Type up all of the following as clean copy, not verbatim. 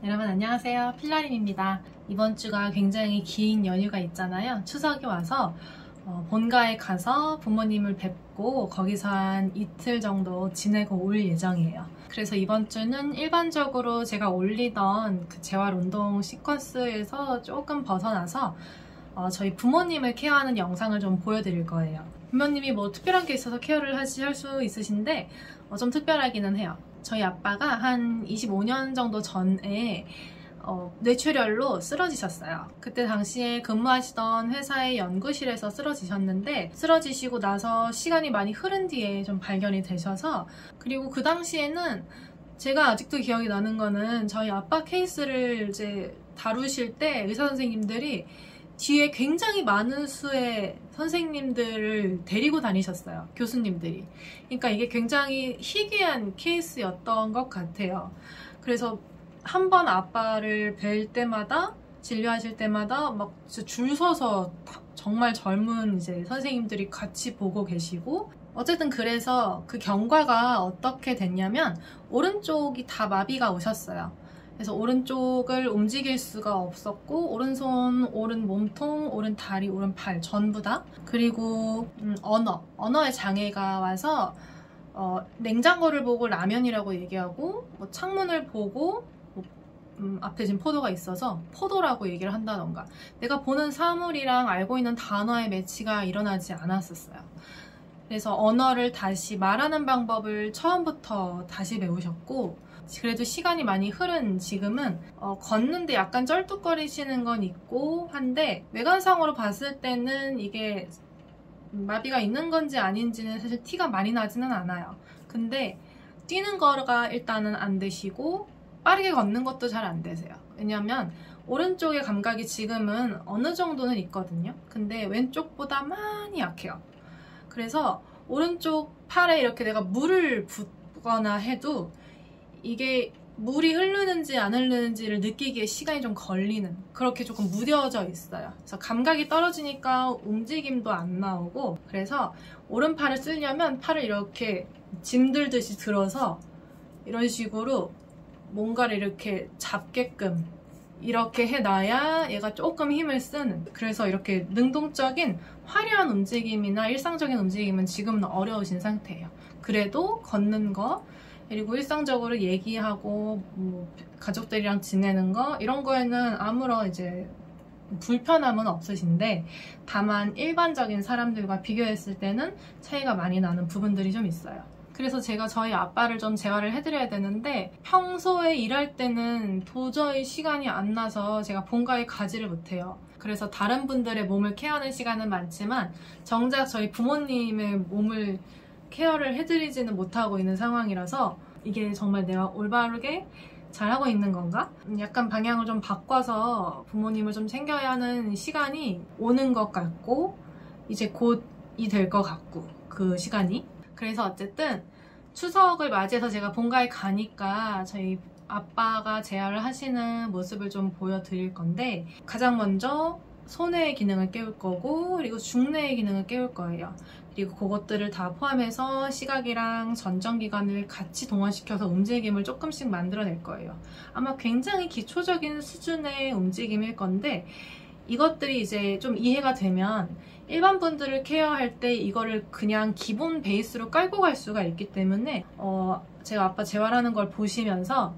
여러분 안녕하세요. 필라림입니다. 이번 주가 굉장히 긴 연휴가 있잖아요. 추석이 와서 본가에 가서 부모님을 뵙고 거기서 한 이틀 정도 지내고 올 예정이에요. 그래서 이번 주는 일반적으로 제가 올리던 그 재활운동 시퀀스에서 조금 벗어나서 저희 부모님을 케어하는 영상을 좀 보여드릴 거예요. 부모님이 뭐 특별한 게 있어서 케어를 할 수 있으신데 좀 특별하기는 해요. 저희 아빠가 한 25년 정도 전에 뇌출혈로 쓰러지셨어요. 그때 당시에 근무하시던 회사의 연구실에서 쓰러지셨는데, 쓰러지시고 나서 시간이 많이 흐른 뒤에 좀 발견이 되셔서, 그리고 그 당시에는 제가 아직도 기억이 나는 거는 저희 아빠 케이스를 이제 다루실 때 의사 선생님들이 뒤에 굉장히 많은 수의 선생님들을 데리고 다니셨어요. 교수님들이. 그러니까 이게 굉장히 희귀한 케이스였던 것 같아요. 그래서 한 번 아빠를 뵐 때마다, 진료하실 때마다 막 줄 서서 정말 젊은 이제 선생님들이 같이 보고 계시고, 어쨌든 그래서 그 경과가 어떻게 됐냐면 오른쪽이 다 마비가 오셨어요. 그래서 오른쪽을 움직일 수가 없었고, 오른손, 오른 몸통, 오른 다리, 오른 팔 전부 다. 그리고 언어의 장애가 와서 냉장고를 보고 라면이라고 얘기하고, 뭐 창문을 보고 앞에 지금 포도가 있어서 포도라고 얘기를 한다던가, 내가 보는 사물이랑 알고 있는 단어의 매치가 일어나지 않았었어요. 그래서 언어를 다시 말하는 방법을 처음부터 다시 배우셨고, 그래도 시간이 많이 흐른 지금은 걷는데 약간 쩔뚝거리시는 건 있고 한데, 외관상으로 봤을 때는 이게 마비가 있는 건지 아닌지는 사실 티가 많이 나지는 않아요. 근데 뛰는 거가 일단은 안 되시고 빠르게 걷는 것도 잘 안 되세요. 왜냐면 오른쪽의 감각이 지금은 어느 정도는 있거든요. 근데 왼쪽보다 많이 약해요. 그래서 오른쪽 팔에 이렇게 내가 물을 붓거나 해도 이게 물이 흐르는지 안 흐르는지를 느끼기에 시간이 좀 걸리는, 그렇게 조금 무뎌져 있어요. 그래서 감각이 떨어지니까 움직임도 안 나오고, 그래서 오른팔을 쓰려면 팔을 이렇게 짐 들듯이 들어서 이런 식으로 뭔가를 이렇게 잡게끔 이렇게 해놔야 얘가 조금 힘을 쓰는, 그래서 이렇게 능동적인 화려한 움직임이나 일상적인 움직임은 지금은 어려우신 상태예요. 그래도 걷는 거, 그리고 일상적으로 얘기하고 뭐 가족들이랑 지내는 거, 이런 거에는 아무런 이제 불편함은 없으신데, 다만 일반적인 사람들과 비교했을 때는 차이가 많이 나는 부분들이 좀 있어요. 그래서 제가 저희 아빠를 좀 재활을 해드려야 되는데, 평소에 일할 때는 도저히 시간이 안 나서 제가 본가에 가지를 못해요. 그래서 다른 분들의 몸을 케어하는 시간은 많지만 정작 저희 부모님의 몸을 케어를 해드리지는 못하고 있는 상황이라서, 이게 정말 내가 올바르게 잘하고 있는 건가? 약간 방향을 좀 바꿔서 부모님을 좀 챙겨야 하는 시간이 오는 것 같고, 이제 곧이 될 것 같고, 그 시간이. 그래서 어쨌든 추석을 맞이해서 제가 본가에 가니까 저희 아빠가 재활을 하시는 모습을 좀 보여드릴 건데, 가장 먼저 소뇌의 기능을 깨울 거고, 그리고 중뇌의 기능을 깨울 거예요. 그리고 그것들을 다 포함해서 시각이랑 전정기관을 같이 동원시켜서 움직임을 조금씩 만들어낼 거예요. 아마 굉장히 기초적인 수준의 움직임일 건데, 이것들이 이제 좀 이해가 되면 일반 분들을 케어할 때 이거를 그냥 기본 베이스로 깔고 갈 수가 있기 때문에 제가 아빠 재활하는 걸 보시면서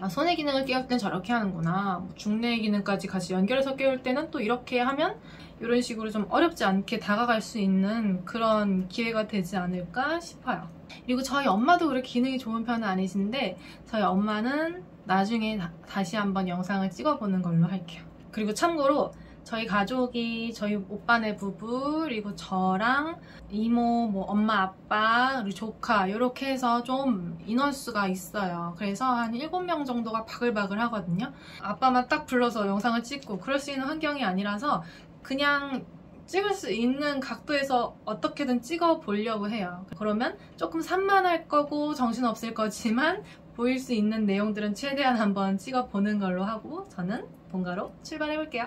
손의 기능을 깨울 땐 저렇게 하는구나, 중뇌의 기능까지 같이 연결해서 깨울 때는 또 이렇게 하면, 이런 식으로 좀 어렵지 않게 다가갈 수 있는 그런 기회가 되지 않을까 싶어요. 그리고 저희 엄마도 그렇게 기능이 좋은 편은 아니신데, 저희 엄마는 나중에 다시 한번 영상을 찍어보는 걸로 할게요. 그리고 참고로 저희 가족이, 저희 오빠네 부부, 그리고 저랑 이모, 뭐 엄마, 아빠, 그리고 조카, 이렇게 해서 좀 인원수가 있어요. 그래서 한 7명 정도가 바글바글 하거든요. 아빠만 딱 불러서 영상을 찍고 그럴 수 있는 환경이 아니라서 그냥 찍을 수 있는 각도에서 어떻게든 찍어 보려고 해요. 그러면 조금 산만할 거고 정신없을 거지만 보일 수 있는 내용들은 최대한 한번 찍어 보는 걸로 하고, 저는 본가로 출발해 볼게요.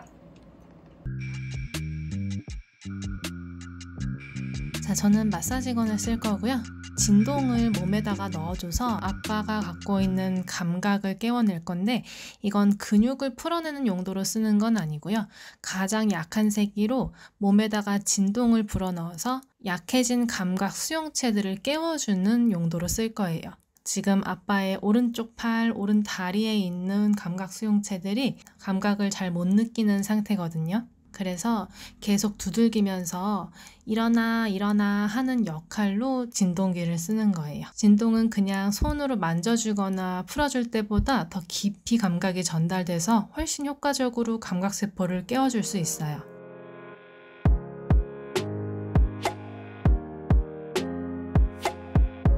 자, 저는 마사지건을 쓸 거고요. 진동을 몸에다가 넣어줘서 아빠가 갖고 있는 감각을 깨워낼 건데, 이건 근육을 풀어내는 용도로 쓰는 건 아니고요. 가장 약한 세기로 몸에다가 진동을 불어넣어서 약해진 감각 수용체들을 깨워주는 용도로 쓸 거예요. 지금 아빠의 오른쪽 팔, 오른 다리에 있는 감각 수용체들이 감각을 잘 못 느끼는 상태거든요. 그래서 계속 두들기면서 일어나 일어나 하는 역할로 진동기를 쓰는 거예요. 진동은 그냥 손으로 만져주거나 풀어줄 때보다 더 깊이 감각이 전달돼서 훨씬 효과적으로 감각세포를 깨워줄 수 있어요.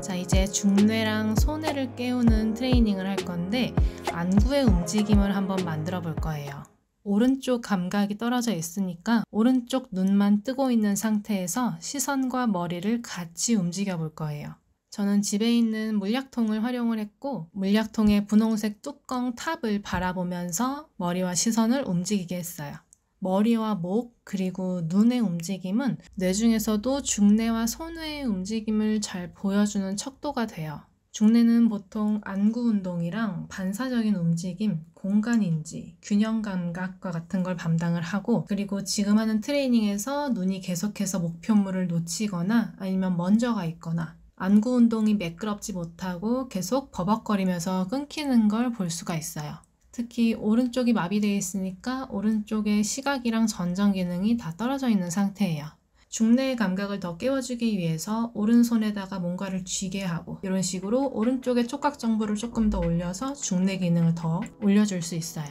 자, 이제 중뇌랑 소뇌를 깨우는 트레이닝을 할 건데, 안구의 움직임을 한번 만들어 볼 거예요. 오른쪽 감각이 떨어져 있으니까 오른쪽 눈만 뜨고 있는 상태에서 시선과 머리를 같이 움직여 볼 거예요. 저는 집에 있는 물약통을 활용을 했고, 물약통의 분홍색 뚜껑 탑을 바라보면서 머리와 시선을 움직이게 했어요. 머리와 목 그리고 눈의 움직임은 뇌 중에서도 중뇌와 소뇌의 움직임을 잘 보여주는 척도가 돼요. 중뇌는 보통 안구 운동이랑 반사적인 움직임, 공간인지, 균형 감각과 같은 걸 담당을 하고, 그리고 지금 하는 트레이닝에서 눈이 계속해서 목표물을 놓치거나 아니면 먼저 가 있거나 안구 운동이 매끄럽지 못하고 계속 버벅거리면서 끊기는 걸 볼 수가 있어요. 특히 오른쪽이 마비되어 있으니까 오른쪽의 시각이랑 전정 기능이 다 떨어져 있는 상태예요. 중뇌의 감각을 더 깨워주기 위해서 오른손에다가 뭔가를 쥐게 하고, 이런 식으로 오른쪽의 촉각 정보를 조금 더 올려서 중뇌 기능을 더 올려줄 수 있어요.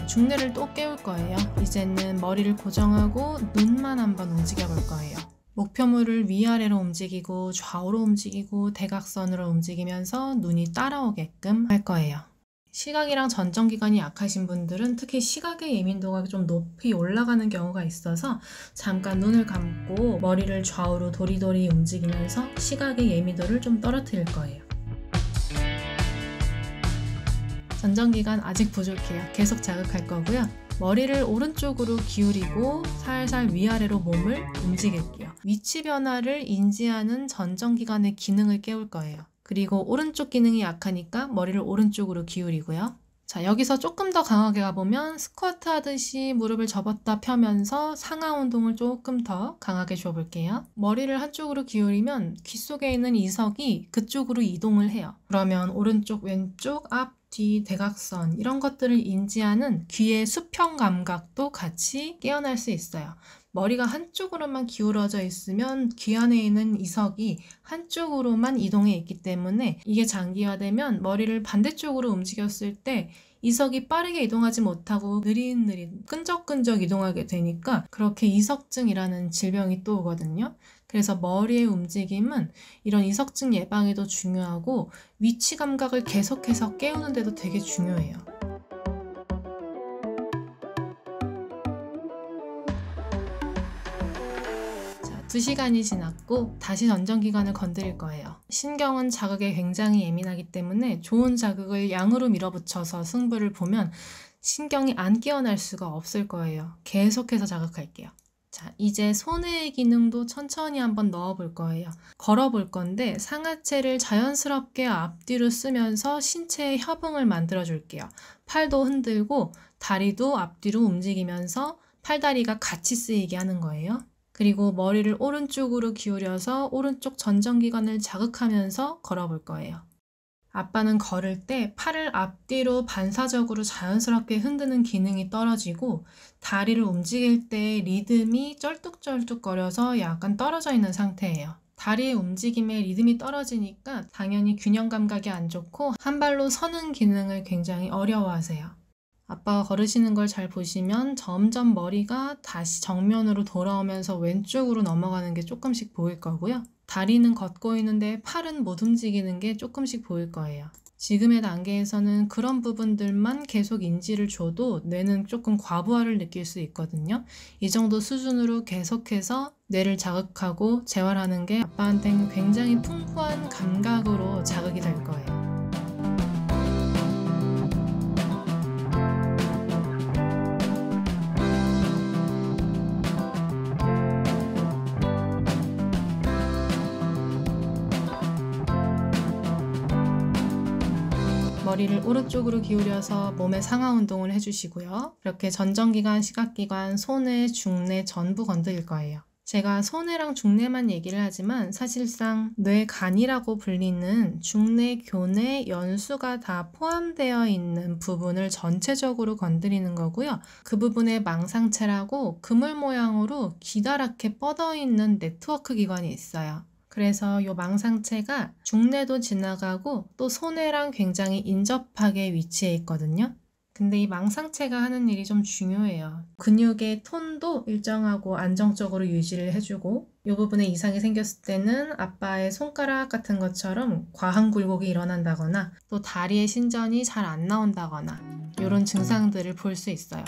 중뇌를 또 깨울 거예요. 이제는 머리를 고정하고 눈만 한번 움직여 볼 거예요. 목표물을 위아래로 움직이고 좌우로 움직이고 대각선으로 움직이면서 눈이 따라오게끔 할 거예요. 시각이랑 전정기관이 약하신 분들은 특히 시각의 예민도가 좀 높이 올라가는 경우가 있어서 잠깐 눈을 감고 머리를 좌우로 도리도리 움직이면서 시각의 예민도를 좀 떨어뜨릴 거예요. 전정기관 아직 부족해요. 계속 자극할 거고요. 머리를 오른쪽으로 기울이고 살살 위아래로 몸을 움직일게요. 위치 변화를 인지하는 전정기관의 기능을 깨울 거예요. 그리고 오른쪽 기능이 약하니까 머리를 오른쪽으로 기울이고요. 자, 여기서 조금 더 강하게 가보면 스쿼트 하듯이 무릎을 접었다 펴면서 상하 운동을 조금 더 강하게 줘볼게요. 머리를 한쪽으로 기울이면 귀 속에 있는 이석이 그쪽으로 이동을 해요. 그러면 오른쪽, 왼쪽, 앞, 뒤, 대각선 이런 것들을 인지하는 귀의 수평 감각도 같이 깨어날 수 있어요. 머리가 한쪽으로만 기울어져 있으면 귀 안에 있는 이석이 한쪽으로만 이동해 있기 때문에 이게 장기화되면 머리를 반대쪽으로 움직였을 때 이석이 빠르게 이동하지 못하고 느릿느릿 끈적끈적 이동하게 되니까 그렇게 이석증이라는 질병이 또 오거든요. 그래서 머리의 움직임은 이런 이석증 예방에도 중요하고 위치 감각을 계속해서 깨우는 데도 되게 중요해요. 자, 2시간이 지났고 다시 전정기관을 건드릴 거예요. 신경은 자극에 굉장히 예민하기 때문에 좋은 자극을 양으로 밀어붙여서 승부를 보면 신경이 안 깨어날 수가 없을 거예요. 계속해서 자극할게요. 자, 이제 손의 기능도 천천히 한번 넣어 볼 거예요. 걸어 볼 건데 상하체를 자연스럽게 앞뒤로 쓰면서 신체의 협응을 만들어 줄게요. 팔도 흔들고 다리도 앞뒤로 움직이면서 팔다리가 같이 쓰이게 하는 거예요. 그리고 머리를 오른쪽으로 기울여서 오른쪽 전정기관을 자극하면서 걸어 볼 거예요. 아빠는 걸을 때 팔을 앞뒤로 반사적으로 자연스럽게 흔드는 기능이 떨어지고 다리를 움직일 때 리듬이 쩔뚝쩔뚝거려서 약간 떨어져 있는 상태예요. 다리의 움직임에 리듬이 떨어지니까 당연히 균형 감각이 안 좋고 한 발로 서는 기능을 굉장히 어려워하세요. 아빠가 걸으시는 걸 잘 보시면 점점 머리가 다시 정면으로 돌아오면서 왼쪽으로 넘어가는 게 조금씩 보일 거고요. 다리는 걷고 있는데 팔은 못 움직이는 게 조금씩 보일 거예요. 지금의 단계에서는 그런 부분들만 계속 인지를 줘도 뇌는 조금 과부하를 느낄 수 있거든요. 이 정도 수준으로 계속해서 뇌를 자극하고 재활하는 게 아빠한테는 굉장히 풍부한 감각으로 자극이 될 거예요. 머리를 오른쪽으로 기울여서 몸의 상하 운동을 해주시고요. 이렇게 전정기관, 시각기관, 손에, 중내 전부 건드릴 거예요. 제가 손해랑 중내만 얘기를 하지만 사실상 뇌간이라고 불리는 중내, 교내, 연수가 다 포함되어 있는 부분을 전체적으로 건드리는 거고요. 그 부분에 망상체라고 그물 모양으로 기다랗게 뻗어있는 네트워크 기관이 있어요. 그래서 이 망상체가 중뇌도 지나가고 또 손해랑 굉장히 인접하게 위치해 있거든요. 근데 이 망상체가 하는 일이 좀 중요해요. 근육의 톤도 일정하고 안정적으로 유지를 해주고 이 부분에 이상이 생겼을 때는 아빠의 손가락 같은 것처럼 과한 굴곡이 일어난다거나 또 다리의 신전이 잘 안 나온다거나 이런 증상들을 볼 수 있어요.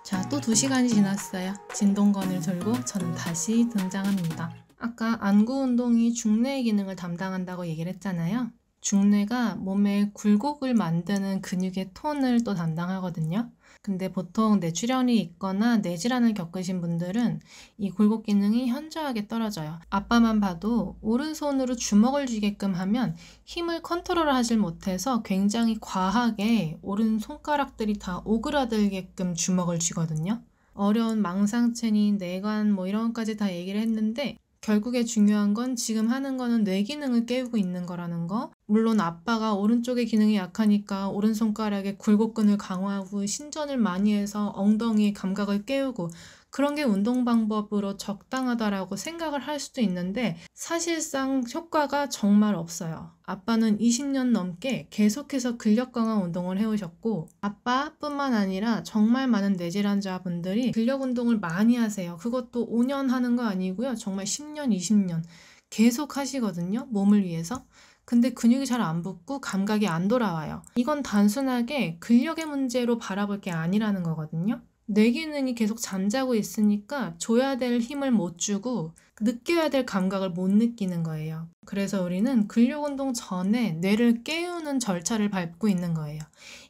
자, 또 2시간이 지났어요. 진동건을 들고 저는 다시 등장합니다. 아까 안구 운동이 중뇌의 기능을 담당한다고 얘기를 했잖아요. 중뇌가 몸에 굴곡을 만드는 근육의 톤을 또 담당하거든요. 근데 보통 뇌출혈이 있거나 뇌질환을 겪으신 분들은 이 굴곡 기능이 현저하게 떨어져요. 아빠만 봐도 오른손으로 주먹을 쥐게끔 하면 힘을 컨트롤하지 못해서 굉장히 과하게 오른손가락들이 다 오그라들게끔 주먹을 쥐거든요. 어려운 망상체니 뇌관 뭐 이런 것까지 다 얘기를 했는데 결국에 중요한 건 지금 하는 거는 뇌 기능을 깨우고 있는 거라는 거. 물론 아빠가 오른쪽의 기능이 약하니까 오른손가락에 굴곡근을 강화하고 신전을 많이 해서 엉덩이의 감각을 깨우고 그런 게 운동 방법으로 적당하다라고 생각을 할 수도 있는데 사실상 효과가 정말 없어요. 아빠는 20년 넘게 계속해서 근력 강화 운동을 해오셨고 아빠뿐만 아니라 정말 많은 뇌질환자분들이 근력 운동을 많이 하세요. 그것도 5년 하는 거 아니고요. 정말 10년, 20년 계속 하시거든요. 몸을 위해서. 근데 근육이 잘 안 붙고 감각이 안 돌아와요. 이건 단순하게 근력의 문제로 바라볼 게 아니라는 거거든요. 뇌 기능이 계속 잠자고 있으니까 줘야 될 힘을 못 주고 느껴야 될 감각을 못 느끼는 거예요. 그래서 우리는 근력 운동 전에 뇌를 깨우는 절차를 밟고 있는 거예요.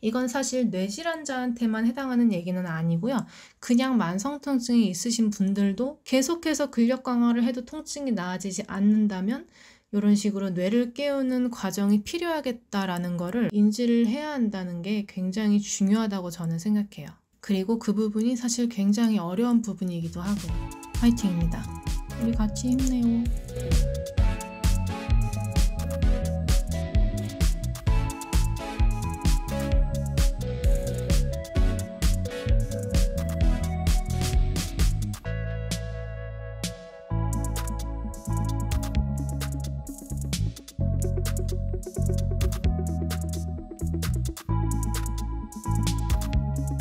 이건 사실 뇌질환자한테만 해당하는 얘기는 아니고요. 그냥 만성통증이 있으신 분들도 계속해서 근력 강화를 해도 통증이 나아지지 않는다면 이런 식으로 뇌를 깨우는 과정이 필요하겠다라는 거를 인지를 해야 한다는 게 굉장히 중요하다고 저는 생각해요. 그리고 그 부분이 사실 굉장히 어려운 부분이기도 하고 화이팅입니다. 우리 같이 힘내요.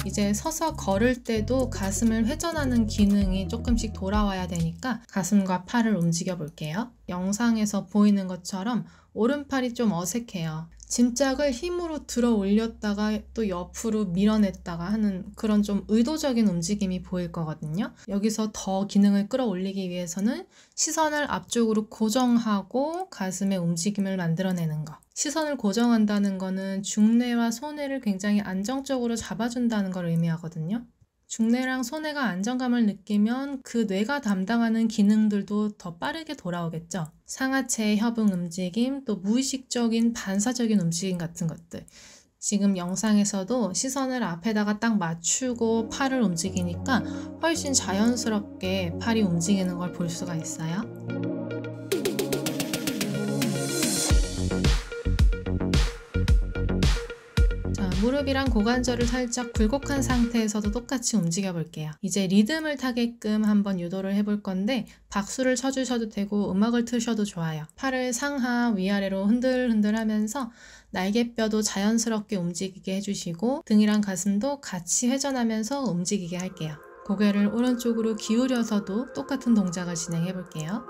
이제 서서 걸을 때도 가슴을 회전하는 기능이 조금씩 돌아와야 되니까 가슴과 팔을 움직여 볼게요. 영상에서 보이는 것처럼 오른팔이 좀 어색해요. 짐짝을 힘으로 들어 올렸다가 또 옆으로 밀어냈다가 하는 그런 좀 의도적인 움직임이 보일 거거든요. 여기서 더 기능을 끌어올리기 위해서는 시선을 앞쪽으로 고정하고 가슴의 움직임을 만들어내는 거. 시선을 고정한다는 거는 중뇌와 손해를 굉장히 안정적으로 잡아준다는 걸 의미하거든요. 중뇌랑 손해가 안정감을 느끼면 그 뇌가 담당하는 기능들도 더 빠르게 돌아오겠죠. 상하체의 협응 움직임, 또 무의식적인 반사적인 움직임 같은 것들. 지금 영상에서도 시선을 앞에다가 딱 맞추고 팔을 움직이니까 훨씬 자연스럽게 팔이 움직이는 걸 볼 수가 있어요. 무릎이랑 고관절을 살짝 굴곡한 상태에서도 똑같이 움직여 볼게요. 이제 리듬을 타게끔 한번 유도를 해볼 건데 박수를 쳐주셔도 되고 음악을 트셔도 좋아요. 팔을 상하 위아래로 흔들흔들 하면서 날개뼈도 자연스럽게 움직이게 해주시고 등이랑 가슴도 같이 회전하면서 움직이게 할게요. 고개를 오른쪽으로 기울여서도 똑같은 동작을 진행해 볼게요.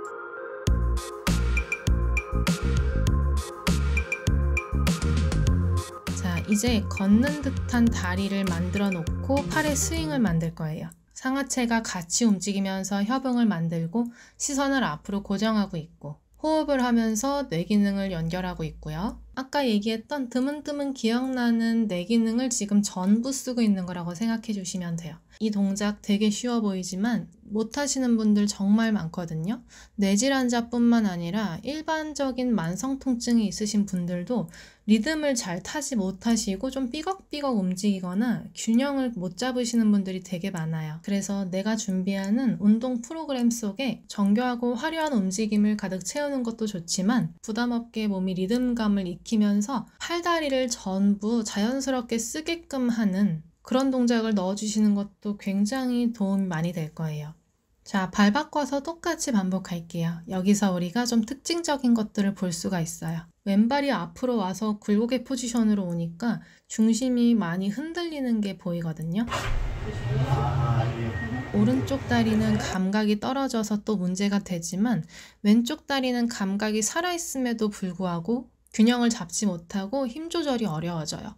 자, 이제 걷는 듯한 다리를 만들어 놓고 팔의 스윙을 만들 거예요. 상하체가 같이 움직이면서 협응을 만들고 시선을 앞으로 고정하고 있고 호흡을 하면서 뇌 기능을 연결하고 있고요. 아까 얘기했던 드문드문 기억나는 뇌 기능을 지금 전부 쓰고 있는 거라고 생각해 주시면 돼요. 이 동작 되게 쉬워 보이지만 못하시는 분들 정말 많거든요. 뇌질환자뿐만 아니라 일반적인 만성 통증이 있으신 분들도 리듬을 잘 타지 못하시고 좀 삐걱삐걱 움직이거나 균형을 못 잡으시는 분들이 되게 많아요. 그래서 내가 준비하는 운동 프로그램 속에 정교하고 화려한 움직임을 가득 채우는 것도 좋지만 부담없게 몸이 리듬감을 익히면서 팔다리를 전부 자연스럽게 쓰게끔 하는 그런 동작을 넣어주시는 것도 굉장히 도움이 많이 될 거예요. 자, 발 바꿔서 똑같이 반복할게요. 여기서 우리가 좀 특징적인 것들을 볼 수가 있어요. 왼발이 앞으로 와서 굴곡의 포지션으로 오니까 중심이 많이 흔들리는 게 보이거든요. 오른쪽 다리는 감각이 떨어져서 또 문제가 되지만 왼쪽 다리는 감각이 살아있음에도 불구하고 균형을 잡지 못하고 힘 조절이 어려워져요.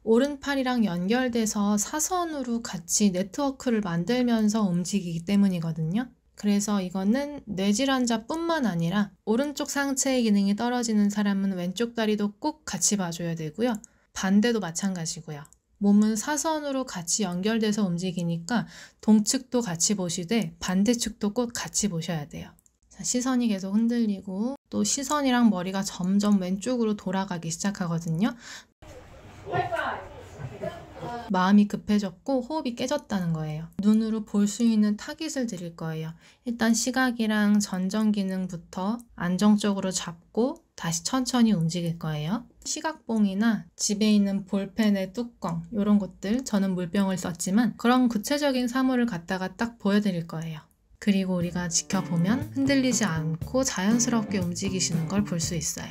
오른팔이랑 연결돼서 사선으로 같이 네트워크를 만들면서 움직이기 때문이거든요. 그래서 이거는 뇌질환자뿐만 아니라 오른쪽 상체의 기능이 떨어지는 사람은 왼쪽 다리도 꼭 같이 봐줘야 되고요. 반대도 마찬가지고요. 몸은 사선으로 같이 연결돼서 움직이니까 동측도 같이 보시되 반대측도 꼭 같이 보셔야 돼요. 자, 시선이 계속 흔들리고 또 시선이랑 머리가 점점 왼쪽으로 돌아가기 시작하거든요. 마음이 급해졌고 호흡이 깨졌다는 거예요. 눈으로 볼 수 있는 타깃을 드릴 거예요. 일단 시각이랑 전정 기능부터 안정적으로 잡고 다시 천천히 움직일 거예요. 시각봉이나 집에 있는 볼펜의 뚜껑 이런 것들, 저는 물병을 썼지만 그런 구체적인 사물을 갖다가 딱 보여드릴 거예요. 그리고 우리가 지켜보면 흔들리지 않고 자연스럽게 움직이시는 걸 볼 수 있어요.